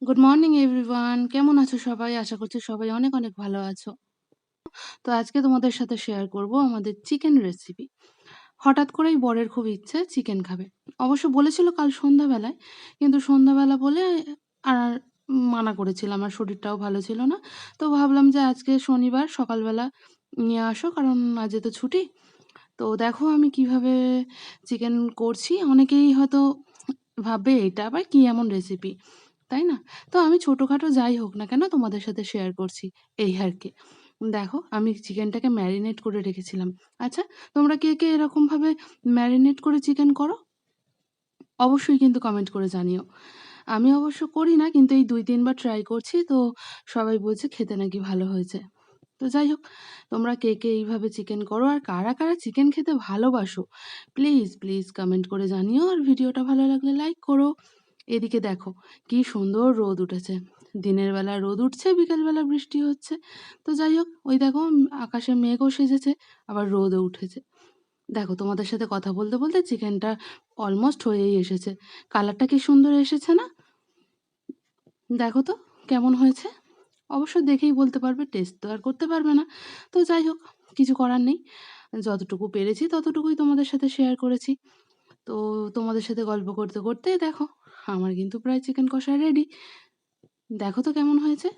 Good morning everyone. কেমন আছো সবাই? আশা করছি সবাই অনেক, অনেক ভালো আছো। তো আজকে তোমাদের সাথে শেয়ার করব আমাদের চিকেন রেসিপি। হঠাৎ করেই বরের খুব ইচ্ছে চিকেন খাবে। অবশ্য বলেছিল কাল সন্ধ্যাবেলায়, কিন্তু সন্ধ্যাবেলা বলে আর মানা করেছিলাম। আমার শরীরটাও ভালো ছিল না। তো ভাবলাম যে আজকে শনিবার সকালবেলা নিয়ে আসো, কারণ আজ তো ছুটি। তো দেখো আমি কিভাবে চিকেন করছি। অনেকেই হয়তো ভাববে এটা আবার কি এমন রেসিপি, তাই না? তো আমি ছোটখাটো যাই হোক না কেন তোমাদের সাথে শেয়ার করছি, এই আর কি। দেখো আমি চিকেনটাকে ম্যারিনেট করে রেখেছিলাম। আচ্ছা, তোমরা কে, কে এরকমভাবে ম্যারিনেট করে চিকেন করো? অবশ্যই কিন্তু কমেন্ট করে জানিও। আমি অবশ্য করি না, কিন্তু এই ২-৩ বার ট্রাই করছি, তো সবাই বলছে খেতে নাকি ভালো হয়েছে। তো যাই হোক, তোমরা কে, কে এইভাবে চিকেন করো আর কারা, কারা চিকেন খেতে ভালোবাসো? প্লিজ, প্লিজ কমেন্ট করে জানিও, আর ভিডিওটা ভালো লাগলে লাইক করো। এদিকে দেখো কি সুন্দর রোদ উঠেছে। দিনের বেলা রোদ উঠছে, বিকেলবেলা বৃষ্টি হচ্ছে। তো যাই হোক, ওই দেখো আকাশে মেঘও সেজেছে, আবার রোদও উঠেছে। দেখো তোমাদের সাথে কথা বলতে, বলতে চিকেনটা অলমোস্ট হয়েই এসেছে। কালারটা কি সুন্দর এসেছে না? দেখো তো কেমন হয়েছে? অবশ্য দেখেই বলতে পারবে, টেস্ট তো আর করতে পারবে না। তো যাই হোক, কিছু করার নেই। যতটুকু পেরেছি ততটুকুই তোমাদের সাথে শেয়ার করেছি। তো তোমাদের সাথে গল্প করতে, করতে দেখো আমার কিন্তু প্রায় চিকেন কষা রেডি। দেখো তো কেমন হয়েছে?